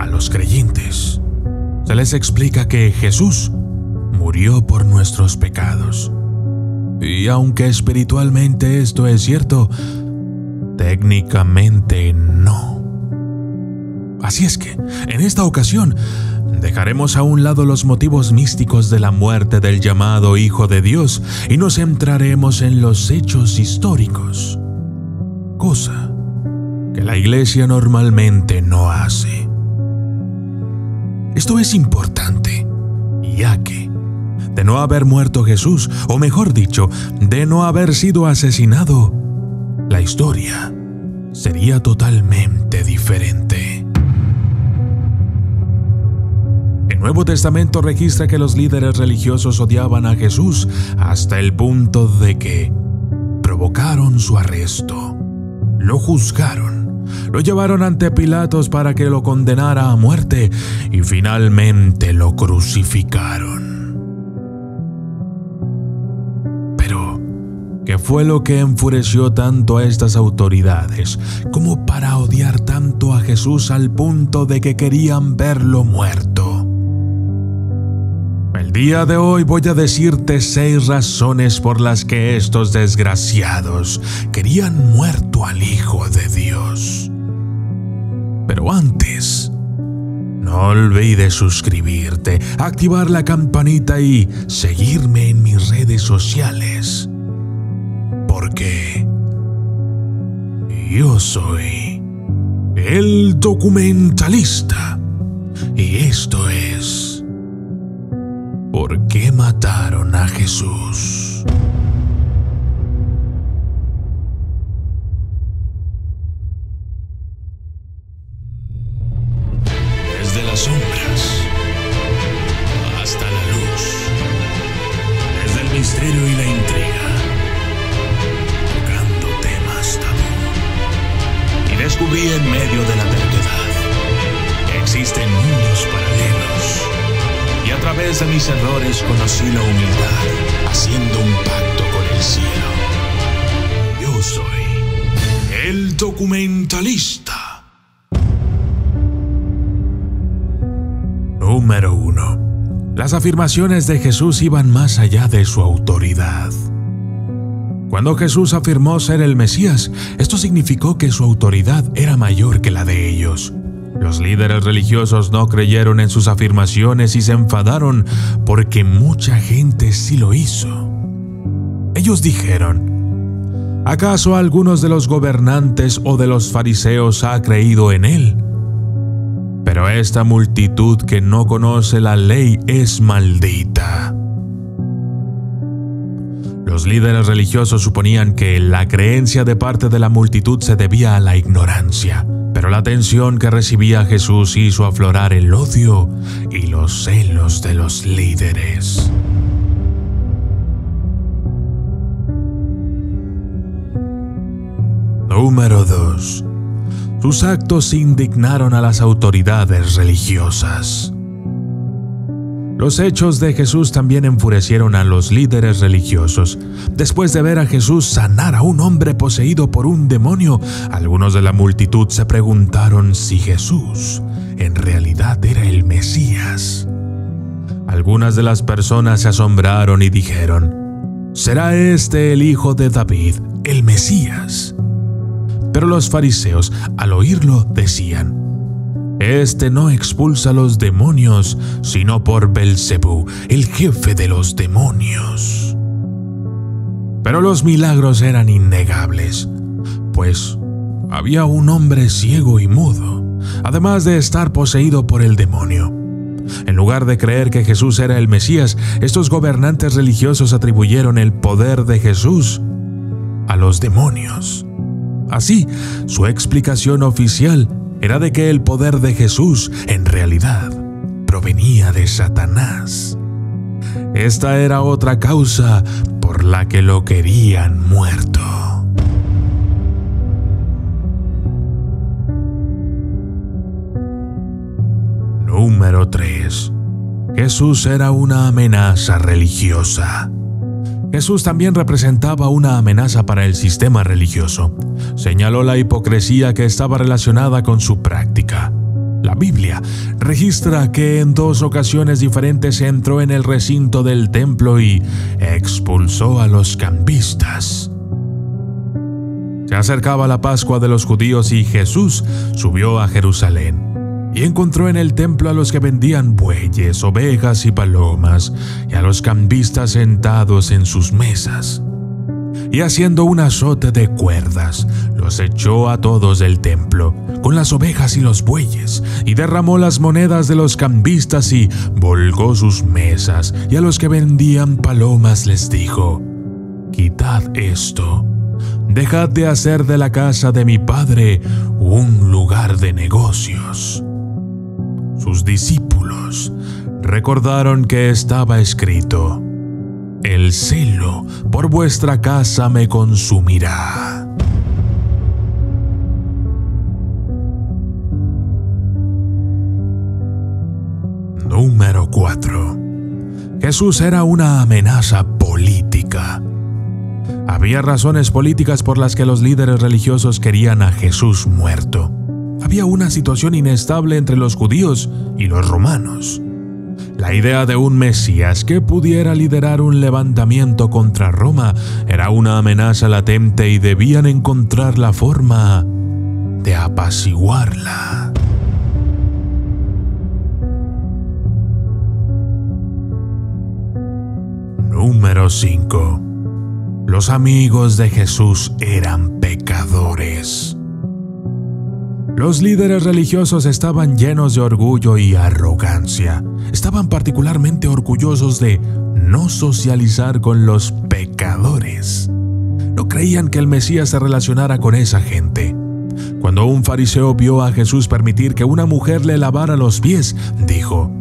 los creyentes se les explica que Jesús murió por nuestros pecados. Y aunque espiritualmente esto es cierto, técnicamente no. Así es que, en esta ocasión, dejaremos a un lado los motivos místicos de la muerte del llamado Hijo de Dios y nos centraremos en los hechos históricos, cosa que la Iglesia normalmente no hace. Esto es importante, ya que, de no haber muerto Jesús, o mejor dicho, de no haber sido asesinado, la historia sería totalmente diferente. El Nuevo Testamento registra que los líderes religiosos odiaban a Jesús hasta el punto de que provocaron su arresto, lo juzgaron, lo llevaron ante Pilatos para que lo condenara a muerte y finalmente lo crucificaron. Pero, ¿qué fue lo que enfureció tanto a estas autoridades como para odiar tanto a Jesús al punto de que querían verlo muerto? El día de hoy voy a decirte 6 razones por las que estos desgraciados querían muerto al Hijo de Dios. Pero antes, no olvides suscribirte, activar la campanita y seguirme en mis redes sociales. Porque yo soy el documentalista y esto es ¿por qué mataron a Jesús? Desde las sombras hasta la luz, desde el misterio y la intriga, tocando temas tabú. Y descubrí en medio de la verdad que existen mundos paralelos. Y a través de mis errores conocí la humildad, haciendo un pacto con el cielo. Yo soy el documentalista. Número 1. Las afirmaciones de Jesús iban más allá de su autoridad. Cuando Jesús afirmó ser el Mesías, esto significó que su autoridad era mayor que la de ellos. Los líderes religiosos no creyeron en sus afirmaciones y se enfadaron porque mucha gente sí lo hizo. Ellos dijeron: ¿acaso algunos de los gobernantes o de los fariseos ha creído en él? Pero esta multitud que no conoce la ley es maldita. Los líderes religiosos suponían que la creencia de parte de la multitud se debía a la ignorancia. Pero la atención que recibía Jesús hizo aflorar el odio y los celos de los líderes. Número 2. Sus actos indignaron a las autoridades religiosas. Los hechos de Jesús también enfurecieron a los líderes religiosos. Después de ver a Jesús sanar a un hombre poseído por un demonio, algunos de la multitud se preguntaron si Jesús en realidad era el Mesías. Algunas de las personas se asombraron y dijeron: ¿será este el hijo de David, el Mesías? Pero los fariseos, al oírlo, decían: este no expulsa a los demonios, sino por Belcebú, el jefe de los demonios. Pero los milagros eran innegables, pues había un hombre ciego y mudo, además de estar poseído por el demonio. En lugar de creer que Jesús era el Mesías, estos gobernantes religiosos atribuyeron el poder de Jesús a los demonios. Así, su explicación oficial era de que el poder de Jesús, en realidad, provenía de Satanás. Esta era otra causa por la que lo querían muerto. Número 3. Jesús era una amenaza religiosa. Jesús también representaba una amenaza para el sistema religioso. Señaló la hipocresía que estaba relacionada con su práctica. La Biblia registra que en 2 ocasiones diferentes entró en el recinto del templo y expulsó a los cambistas. Se acercaba la Pascua de los judíos y Jesús subió a Jerusalén y encontró en el templo a los que vendían bueyes, ovejas y palomas y a los cambistas sentados en sus mesas. Y haciendo un azote de cuerdas, los echó a todos del templo, con las ovejas y los bueyes, y derramó las monedas de los cambistas y volcó sus mesas, y a los que vendían palomas les dijo: «Quitad esto, dejad de hacer de la casa de mi padre un lugar de negocios». Sus discípulos recordaron que estaba escrito: «El celo por vuestra casa me consumirá». Número 4. Jesús era una amenaza política. Había razones políticas por las que los líderes religiosos querían a Jesús muerto. Había una situación inestable entre los judíos y los romanos. La idea de un Mesías que pudiera liderar un levantamiento contra Roma era una amenaza latente y debían encontrar la forma de apaciguarla. Número 5. Los amigos de Jesús eran pecadores. Los líderes religiosos estaban llenos de orgullo y arrogancia. Estaban particularmente orgullosos de no socializar con los pecadores. No creían que el Mesías se relacionara con esa gente. Cuando un fariseo vio a Jesús permitir que una mujer le lavara los pies, dijo: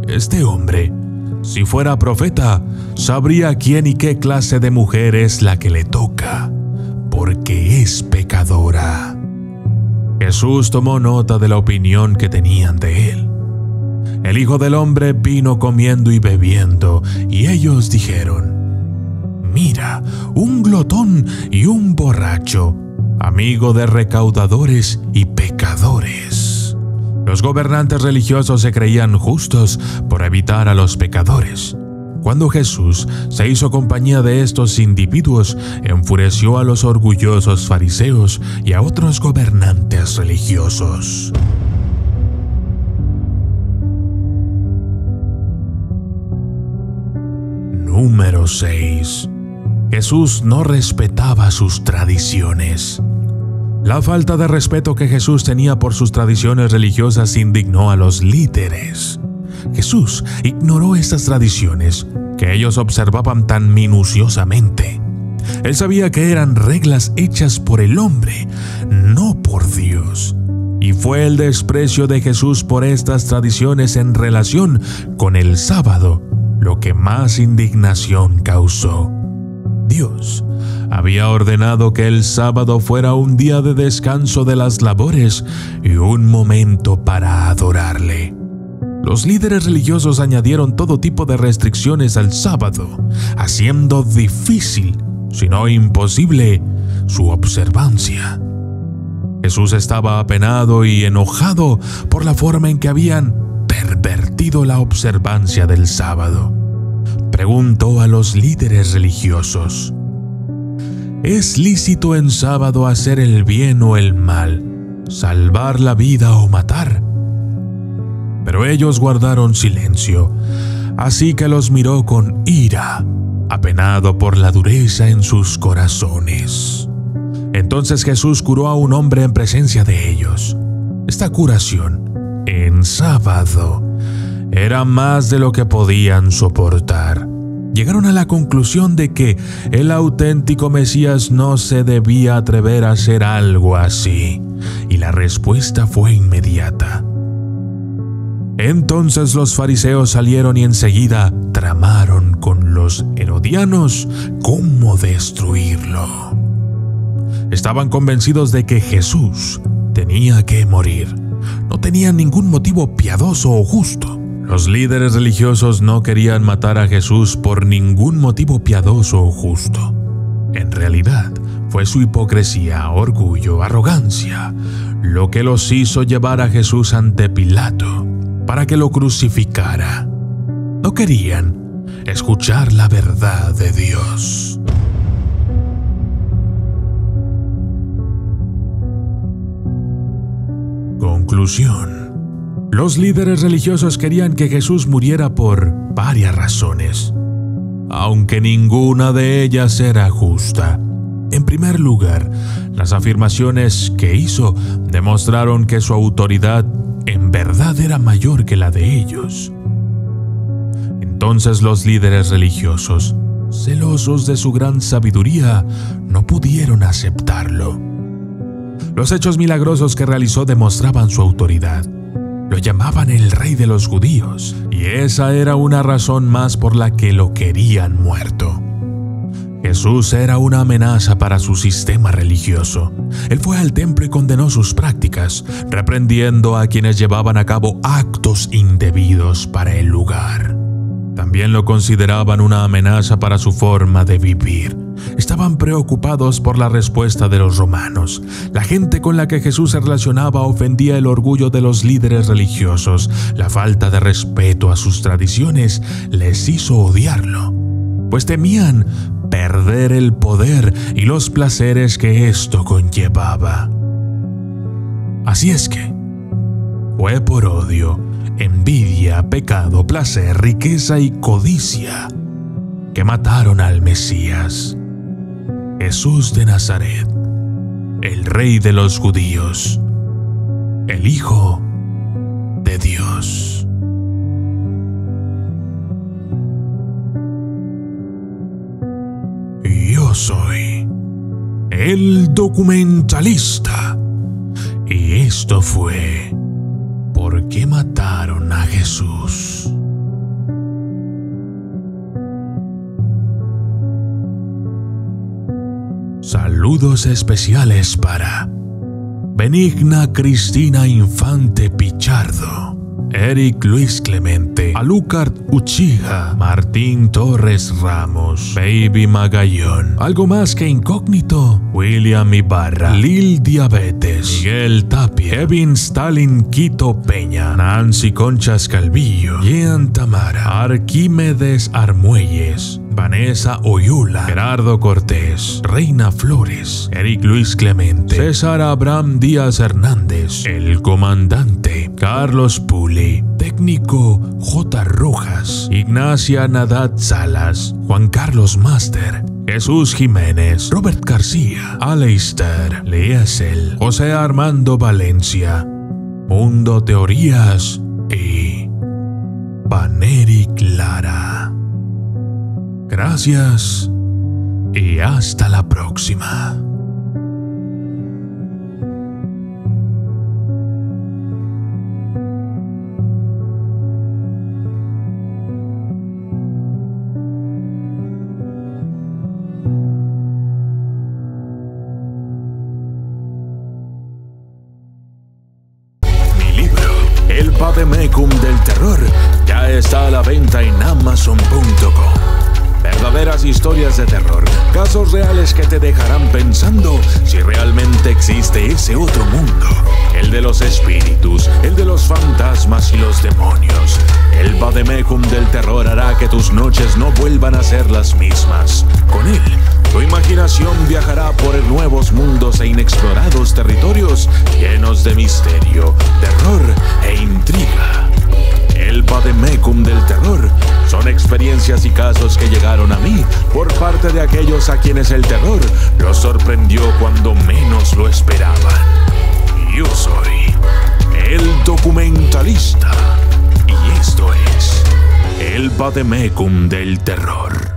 «Este hombre, si fuera profeta, sabría quién y qué clase de mujer es la que le toca, porque es pecadora». Jesús tomó nota de la opinión que tenían de él. El Hijo del Hombre vino comiendo y bebiendo, y ellos dijeron: «Mira, un glotón y un borracho, amigo de recaudadores y pecadores». Los gobernantes religiosos se creían justos por evitar a los pecadores. Cuando Jesús se hizo compañía de estos individuos, enfureció a los orgullosos fariseos y a otros gobernantes religiosos. Número 6. Jesús no respetaba sus tradiciones. La falta de respeto que Jesús tenía por sus tradiciones religiosas indignó a los líderes. Jesús ignoró estas tradiciones que ellos observaban tan minuciosamente. Él sabía que eran reglas hechas por el hombre, no por Dios. Y fue el desprecio de Jesús por estas tradiciones en relación con el sábado lo que más indignación causó. Dios había ordenado que el sábado fuera un día de descanso de las labores y un momento para adorarle. Los líderes religiosos añadieron todo tipo de restricciones al sábado, haciendo difícil, si no imposible, su observancia. Jesús estaba apenado y enojado por la forma en que habían pervertido la observancia del sábado. Preguntó a los líderes religiosos: ¿es lícito en sábado hacer el bien o el mal, salvar la vida o matar? Pero ellos guardaron silencio, así que los miró con ira, apenado por la dureza en sus corazones. Entonces Jesús curó a un hombre en presencia de ellos. Esta curación, en sábado, era más de lo que podían soportar. Llegaron a la conclusión de que el auténtico Mesías no se debía atrever a hacer algo así, y la respuesta fue inmediata. Entonces los fariseos salieron y enseguida tramaron con los herodianos cómo destruirlo. Estaban convencidos de que Jesús tenía que morir. No tenían ningún motivo piadoso o justo. Los líderes religiosos no querían matar a Jesús por ningún motivo piadoso o justo. En realidad, Fue su hipocresía, orgullo, arrogancia, lo que los hizo llevar a Jesús ante Pilato para que lo crucificara. No querían escuchar la verdad de Dios. Conclusión. Los líderes religiosos querían que Jesús muriera por varias razones, aunque ninguna de ellas era justa. En primer lugar, las afirmaciones que hizo demostraron que su autoridad en verdad era mayor que la de ellos. Entonces los líderes religiosos, celosos de su gran sabiduría, no pudieron aceptarlo. Los hechos milagrosos que realizó demostraban su autoridad. Lo llamaban el rey de los judíos, y esa era una razón más por la que lo querían muerto. Jesús era una amenaza para su sistema religioso. Él fue al templo y condenó sus prácticas, reprendiendo a quienes llevaban a cabo actos indebidos para el lugar. También lo consideraban una amenaza para su forma de vivir. Estaban preocupados por la respuesta de los romanos. La gente con la que Jesús se relacionaba ofendía el orgullo de los líderes religiosos. La falta de respeto a sus tradiciones les hizo odiarlo, pues temían perder el poder y los placeres que esto conllevaba. Así es que fue por odio, envidia, pecado, placer, riqueza y codicia que mataron al Mesías, Jesús de Nazaret, el Rey de los judíos, el Hijo de Dios. Yo soy el documentalista, y esto fue ¿Por qué mataron a Jesús? Saludos especiales para Benigna Cristina Infante Pichardo, Eric Luis Clemente, Alucard Uchiha, Martín Torres Ramos, Baby Magallón, Algo Más que Incógnito, William Ibarra, Lil Diabetes, Miguel Tapia, Kevin Stalin Quito Peña, Nancy Conchas Calvillo, Jean Tamara, Arquímedes Armuelles, Vanessa Oyula, Gerardo Cortés, Reina Flores, Eric Luis Clemente, César Abraham Díaz Hernández, El Comandante, Carlos Puli, Técnico J. Rojas, Ignacia Nadat Salas, Juan Carlos Master, Jesús Jiménez, Robert García, Aleister, Liesel, José Armando Valencia, Mundo Teorías y Paneri Clara. Gracias y hasta la próxima. Mi libro, El Vademecum del Terror, ya está a la venta en Amazon.com. Verdaderas historias de terror, casos reales que te dejarán pensando si realmente existe ese otro mundo, el de los espíritus, el de los fantasmas y los demonios. El Vademecum del Terror hará que tus noches no vuelvan a ser las mismas. Con él, tu imaginación viajará por nuevos mundos e inexplorados territorios llenos de misterio, terror e intriga. El Vademecum del Terror son experiencias y casos que llegaron a mí por parte de aquellos a quienes el terror los sorprendió cuando menos lo esperaban. Yo soy el documentalista y esto es el Vademecum del Terror.